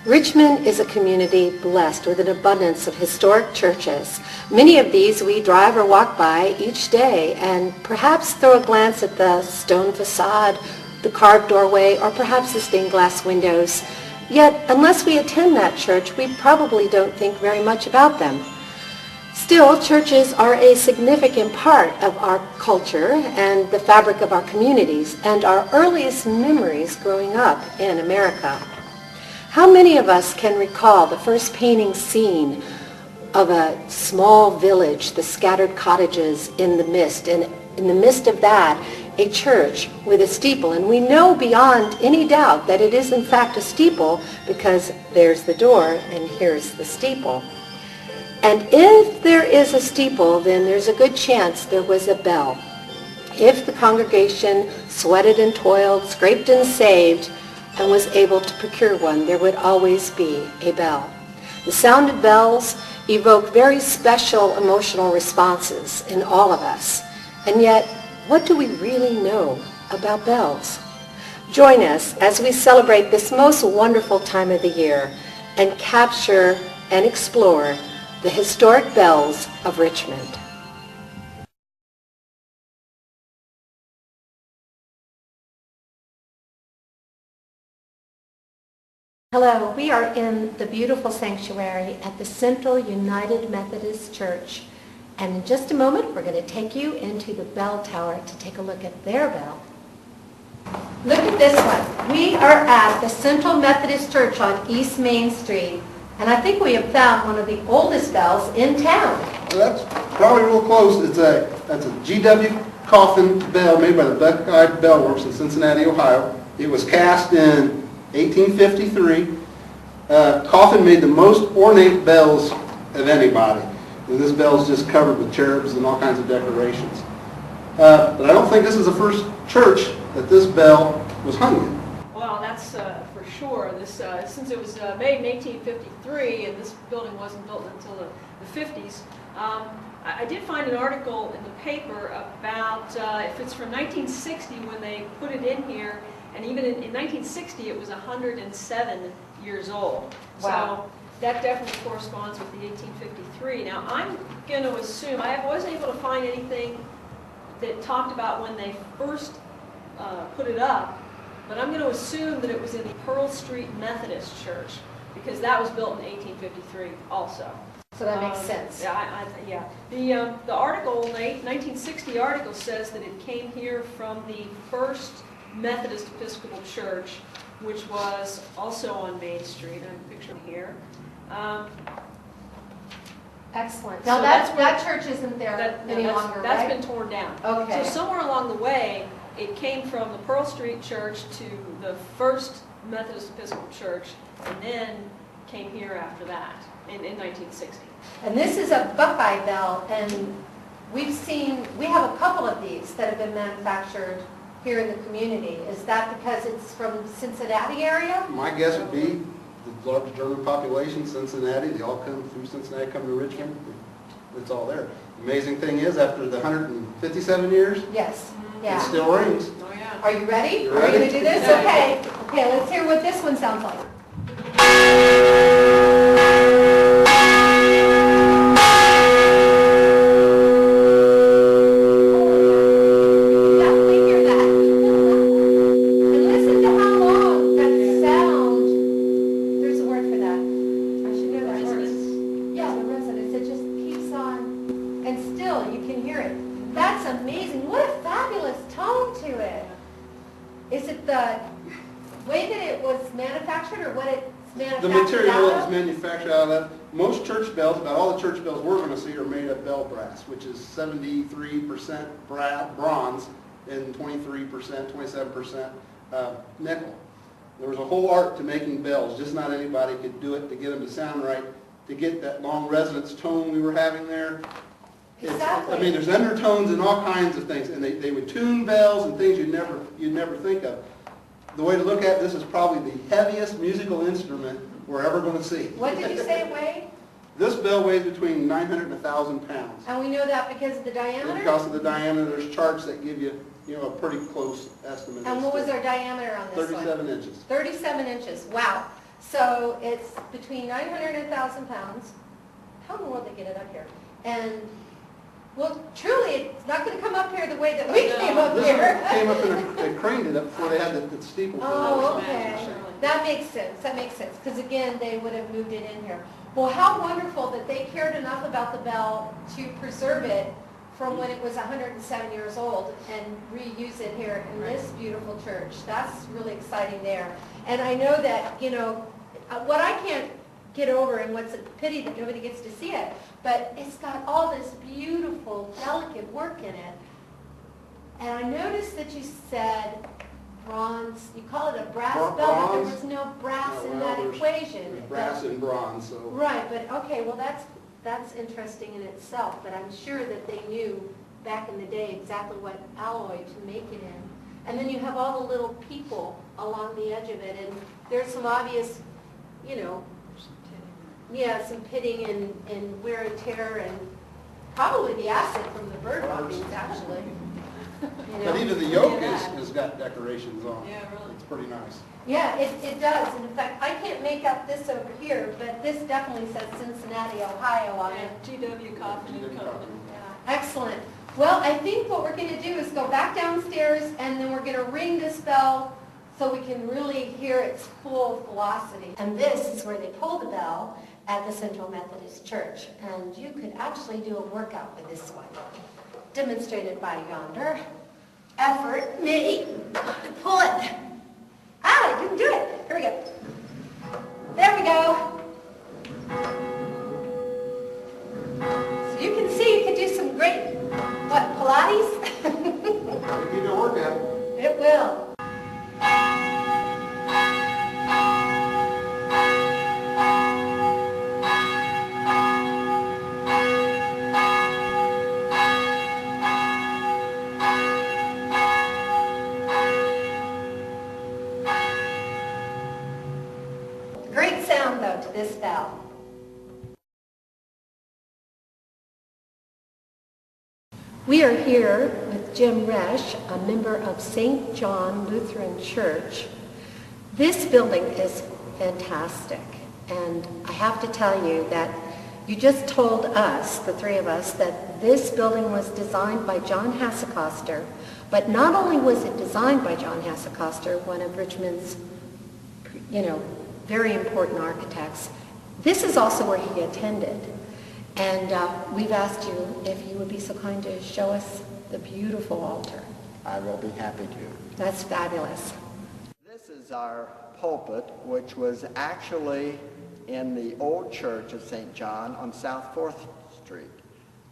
Richmond is a community blessed with an abundance of historic churches. Many of these we drive or walk by each day and perhaps throw a glance at the stone facade, the carved doorway, or perhaps the stained glass windows. Yet, unless we attend that church, we probably don't think very much about them. Still, churches are a significant part of our culture and the fabric of our communities and our earliest memories growing up in America. How many of us can recall the first painting scene of a small village, the scattered cottages in the mist, and in the midst of that, a church with a steeple? And we know beyond any doubt that it is in fact a steeple because there's the door and here's the steeple. And if there is a steeple, then there's a good chance there was a bell. If the congregation sweated and toiled, scraped and saved, and was able to procure one, there would always be a bell. The sound of bells evoke very special emotional responses in all of us. And yet, what do we really know about bells? Join us as we celebrate this most wonderful time of the year and capture and explore the historic bells of Richmond. Hello, we are in the beautiful sanctuary at the Central United Methodist Church. And in just a moment, we're going to take you into the bell tower to take a look at their bell. Look at this one. We are at the Central Methodist Church on East Main Street. And I think we have found one of the oldest bells in town. Well, that's probably real close. That's a G.W. Coffin bell made by the Buckeye Bell Works in Cincinnati, Ohio. It was cast in 1853. Coffin made the most ornate bells of anybody. And this bell is just covered with cherubs and all kinds of decorations. But I don't think this is the first church that this bell was hung in. Well, that's for sure. This, since it was made in 1853 and this building wasn't built until the 50s, I did find an article in the paper about if it's from 1960 when they put it in here, and even in 1960 it was 107 years old. Wow. So that definitely corresponds with the 1853. Now I'm going to assume, I wasn't able to find anything that talked about when they first put it up, but I'm going to assume that it was in the Pearl Street Methodist Church because that was built in 1853 also. So that makes sense. Yeah, the article, the 1960 article says that it came here from the First Methodist Episcopal Church, which was also on Main Street. I'm picturing here. Excellent. So Now that church isn't there any longer, that's right? been torn down. Okay. So somewhere along the way, it came from the Pearl Street Church to the First Methodist Episcopal Church, and then came here after that in 1960. And this is a Buckeye bell, and we have a couple of these that have been manufactured here in the community. Is that because it's from Cincinnati area? My guess would be the large German population, Cincinnati. They all come through Cincinnati, come to Richmond. It's all there. The amazing thing is, after the 157 years, Yes. Yeah. it still rings. Oh yeah. Are you ready? You're Are you ready? going to do this? Yeah. Okay. Okay, let's hear what this one sounds like. Definitely hear that. And listen to how long that sound, there's a word for that. I should know that word. Resonance. Yeah, the resonance. It just keeps on, and still you can hear it. That's amazing. What a fabulous tone to it. Is it the way that it was manufactured or what it's manufactured The material out that was of? manufactured out of that, most church bells, about all the church bells we're going to see are made of bell brass, which is 73% bronze and 23%, 27% nickel. There was a whole art to making bells, just not anybody could do it to get them to sound right, to get that long resonance tone we were having there. Exactly. I mean, there's undertones and all kinds of things, and they would tune bells and things you'd never think of. The way to look at this is probably the heaviest musical instrument we're ever going to see. What did you say it weighed? This bell weighs between 900 and 1,000 pounds. And we know that because of the diameter? Because of the diameter, there's charts that give you, a pretty close estimate. And what was our diameter on this one? 37 inches. 37 inches. Wow. So it's between 900 and 1,000 pounds. How in the world they get it up here? And, well, truly, it's not going to come up here the way that we came up This here. one came up and they craned it up before they had the steeple. Oh, okay. That makes sense. That makes sense. Because again, they would have moved it in here. Well, how wonderful that they cared enough about the bell to preserve it from when it was 107 years old and reuse it here in this beautiful church. That's really exciting there. And I know that, you know, what I can't get over, and what's a pity that nobody gets to see it, but it's got all this beautiful, delicate work in it. And I noticed that you said bronze, you call it a brass bell, but there was no brass in that equation. There's brass and bronze, so. Right, but okay, well that's interesting in itself, but I'm sure that they knew back in the day exactly what alloy to make it in. And then you have all the little people along the edge of it, and there's some obvious, you know, yeah, some pitting and wear and tear, and probably the acid from the bird droppings, actually. You know? But even the yoke has got decorations on it. Yeah, really. It's pretty nice. Yeah, it does. And in fact, I can't make out this over here, but this definitely says Cincinnati, Ohio on it. GW Coffin and Company. Yeah, excellent. Well, I think what we're going to do is go back downstairs, and then we're going to ring this bell so we can really hear its full velocity. And this is where they pull the bell at the Central Methodist Church. And you could actually do a workout with this one, demonstrated by yonder. Effort, me, pull it. Ah, you can do it. Here we go. There we go. So you can see you can do some great, what, Pilates? It'll give you a workout. It will. Great sound, though, to this bell. We are here with Jim Resch, a member of St. John Lutheran Church. This building is fantastic, and I have to tell you that you just told us, the three of us, that this building was designed by John Hassecoster, but not only was it designed by John Hassecoster, one of Richmond's, you know, very important architects, this is also where he attended. And we've asked you if you would be so kind to show us the beautiful altar. I will be happy to. That's fabulous. This is our pulpit, which was actually in the old church of St. John on South 4th Street.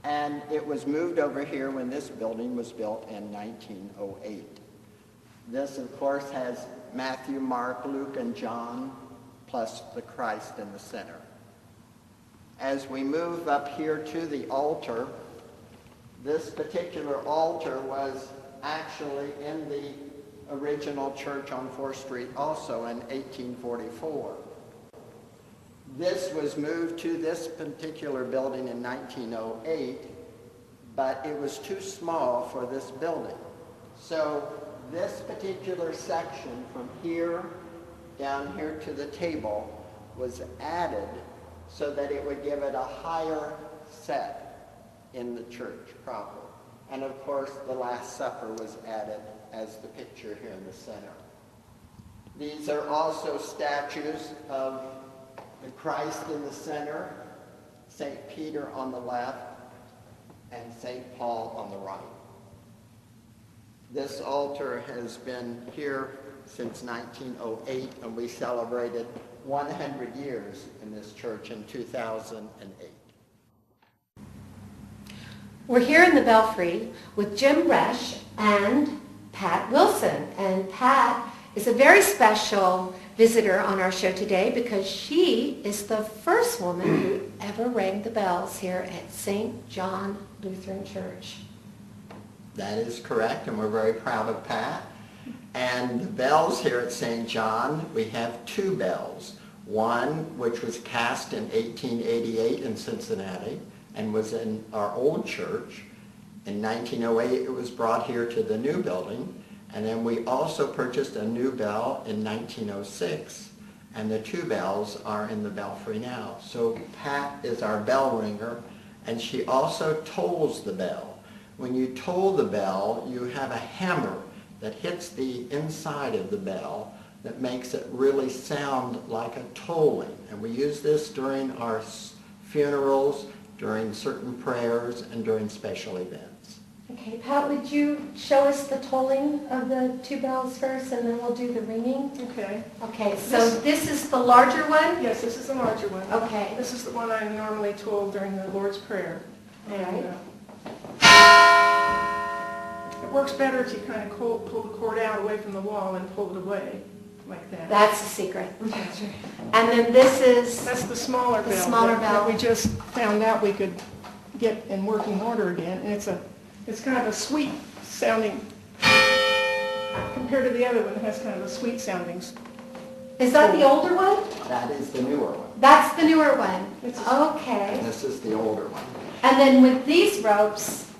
And it was moved over here when this building was built in 1908. This, of course, has Matthew, Mark, Luke, and John, plus the Christ in the center. As we move up here to the altar, this particular altar was actually in the original church on 4th Street also in 1844. This was moved to this particular building in 1908, but it was too small for this building. So this particular section from here down here to the table was added so that it would give it a higher set in the church proper. And of course, the Last Supper was added as the picture here in the center. These are also statues of the Christ in the center, St. Peter on the left, and St. Paul on the right. This altar has been here since 1908, and we celebrated 100 years in this church in 2008. We're here in the Belfry with Jim Resch and Pat Wilson. And Pat is a very special visitor on our show today because she is the first woman who ever rang the bells here at St. John Lutheran Church. That is correct, and we're very proud of Pat. And the bells here at St. John, we have two bells. One, which was cast in 1888 in Cincinnati and was in our old church. In 1908, it was brought here to the new building. And then we also purchased a new bell in 1906. and the 2 bells are in the belfry now. So Pat is our bell ringer, and she also tolls the bell. When you toll the bell, you have a hammer that hits the inside of the bell that makes it really sound like a tolling. And we use this during our funerals, during certain prayers, and during special events. Okay, Pat, would you show us the tolling of the 2 bells first, and then we'll do the ringing? Okay. Okay, so this is the larger one? Yes, this is the larger one. Okay. This is the one I normally toll during the Lord's Prayer. All And, right. it works better if you kind of pull the cord out away from the wall and pull it away like that. That's the secret. That's right. And then this is, That's the smaller The bell. smaller that bell. we just found out we could get in working order again. And it's kind of a sweet sounding, compared to the other one, it has kind of a sweet sounding. is that the older one? That is the newer one, That's the newer one. It's Okay. and this is the older one. And then with these ropes,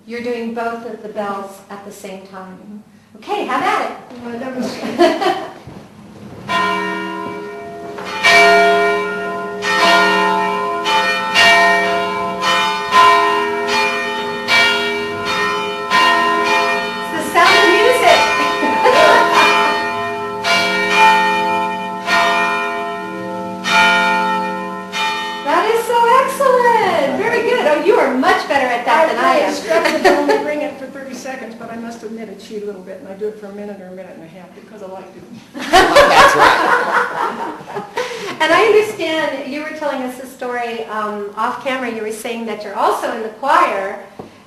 you're doing both of the bells at the same time. Okay, have at it. You want to demonstrate? It's the sound of music. That is so excellent. Very good. Oh, you are much better at that than I am. instructed to only ring it for 30 seconds, but I must admit it cheat a little bit, and I do it for a minute or a minute and a half because I like to. That's right. And I understand you were telling us a story off camera. You were saying that you're also in the choir,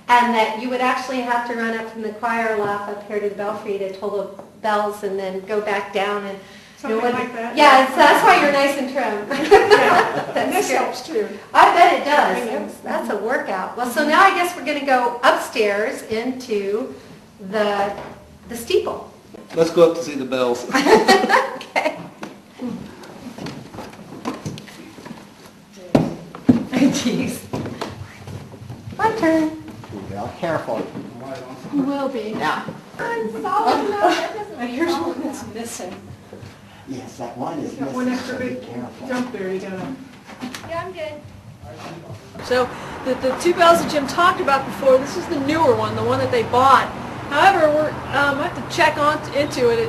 and that you would actually have to run up from the choir loft up here to the belfry to toll the bells and then go back down and Something like that. Yeah, so that's why you're nice and trim. Yeah, and That's this good. helps too. I bet it does. That's a workout. Well, so now I guess we're going to go upstairs into the steeple. Let's go up to see the bells. Okay. Jeez. My turn. Well, careful. You will be. Now, I'm solid enough. Here's one that's missing. yes, that one is Got one missing, extra so be big careful. jump there, you gotta. Yeah, I'm good. So the 2 bells that Jim talked about before, this is the newer one, the one that they bought. However, I have to check into it.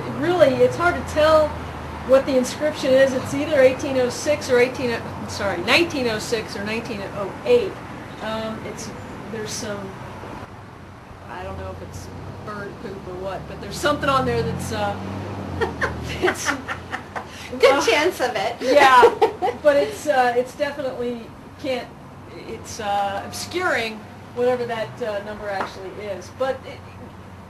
It's hard to tell what the inscription is. It's either 1806 or 1906 or 1908. There's some, I don't know if it's bird poop or what, but there's something on there that's it's Good chance of it. yeah, but it's definitely it's obscuring whatever that number actually is. But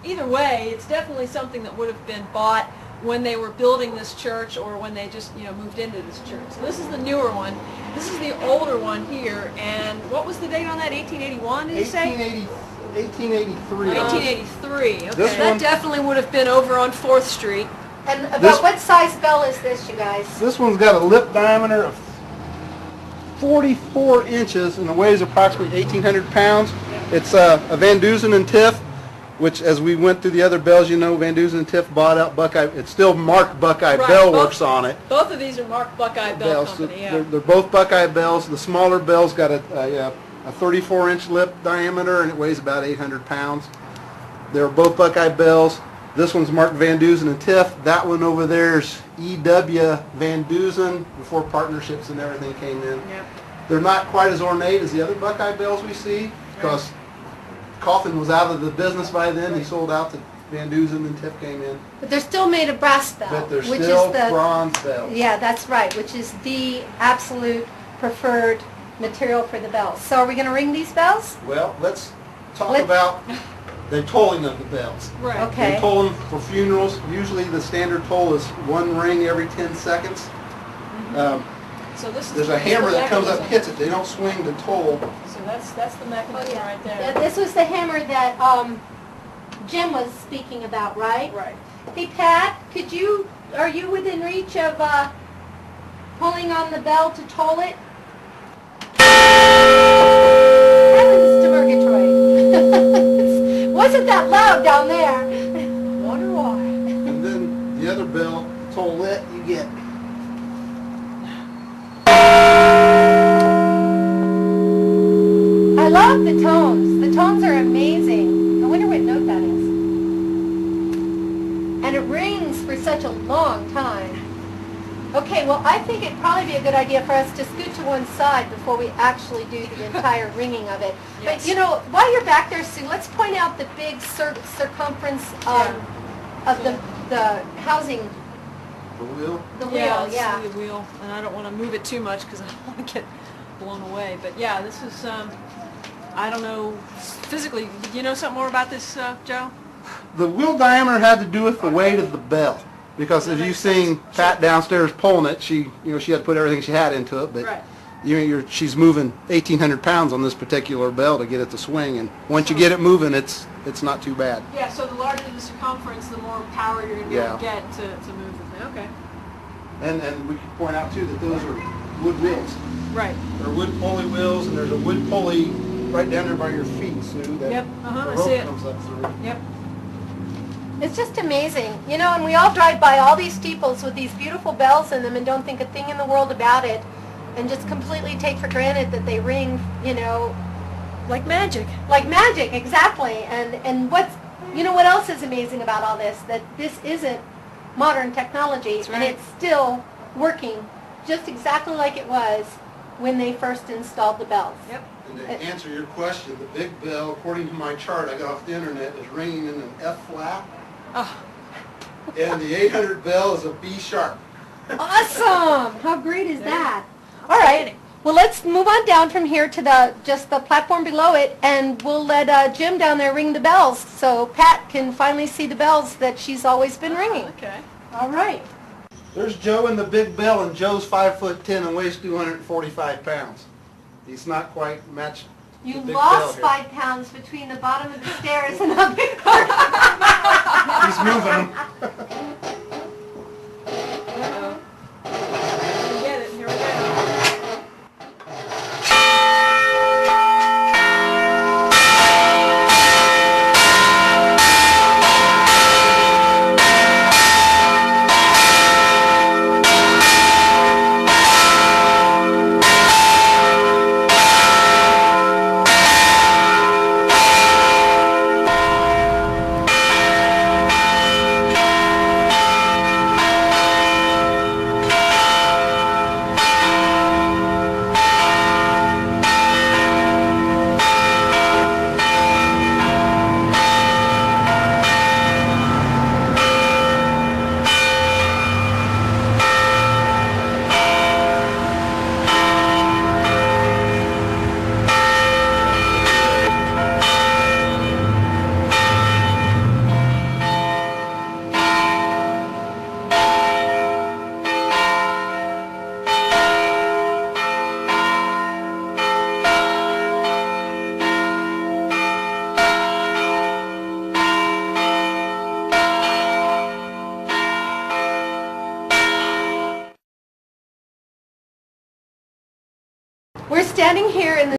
either way, it's definitely something that would have been bought when they were building this church or when they just moved into this church. So this is the newer one. This is the older one here. And what was the date on that? 1881? Did you say? 1883. 1883. Okay, This that one- definitely would have been over on 4th Street. And about This- what size bell is this, you guys? This one's got a lip diameter of 44 inches and it weighs approximately 1,800 pounds. It's a Van Dusen and Tiff, which as we went through the other bells, Van Dusen and Tiff bought out Buckeye. It's still marked Buckeye Right, Bell both- Works on it. Both of these are marked Buckeye Bell Bells. Company, yeah. They're both Buckeye bells. The smaller bell's got a 34-inch lip diameter and it weighs about 800 pounds. They're both Buckeye bells. This one's marked Van Dusen and Tiff. That one over there's E.W. Van Dusen before partnerships and everything came in. Yep. They're not quite as ornate as the other Buckeye bells we see because Coffin was out of the business by then. He sold out to Van Dusen and Tiff came in. But they're still made of brass bell, But they're which still is the bronze bells. yeah, that's right, which is the absolute preferred material for the bells. So are we going to ring these bells? Well, let's talk Let's- about the tolling of the bells. Right. Okay. They toll them for funerals. Usually the standard toll is one ring every 10 seconds. So this is There's a hammer that comes up and hits it. They don't swing to toll. So that's the mechanism right there. This was the hammer that Jim was speaking about, right? Right. Hey Pat, are you within reach of pulling on the bell to toll it? Heavens to Murgatroyd. Wasn't that loud down there? Wonder why. And then the other bell, toll lit, you get love the tones. The tones are amazing. I wonder what note that is. And it rings for such a long time. Okay, well, I think it'd probably be a good idea for us to scoot to one side before we actually do the entire ringing of it. Yes. But, you know, while you're back there, Sue, let's point out the big circumference of the housing, The wheel? the wheel, yeah. It's the wheel, and I don't want to move it too much because I don't want to get blown away. But yeah, this is, I don't know, physically, do you know something more about this, Joe? The wheel diameter had to do with the weight of the bell. Because as you've seen Pat downstairs pulling it, she had to put everything she had into it. But Right. she's moving 1,800 pounds on this particular bell to get it to swing. And once you get it moving, it's not too bad. Yeah, so the larger the circumference, the more power you're going to be able to get to move the thing. Okay. And we could point out too that those are wood wheels. Right. They're wood pulley wheels, and there's a wood pulley right down there by your feet, Sue. That Yep, the I rope see it. comes up through. Yep. It's just amazing. You know, and we all drive by all these steeples with these beautiful bells in them and don't think a thing in the world about it and just completely take for granted that they ring, you know, Like magic. like magic, exactly. And you know what else is amazing about all this? That this isn't modern technology, That's and right. it's still working just exactly like it was when they first installed the bells. Yep. And to answer your question, the big bell, according to my chart I got off the internet, is ringing in an F flat, Oh, and the 800 bell is a B sharp. Awesome! How great is that? All right. Well, let's move on down from here to just the platform below it, and we'll let Jim down there ring the bells so Pat can finally see the bells that she's always been ringing. okay. All right. There's Joe in the big bell, and Joe's 5'10" and weighs 245 pounds. He's not quite matched You the big lost bell here. 5 pounds between the bottom of the stairs and the big part. He's moving them. Uh-oh. We get it. Here we go. We're standing here in the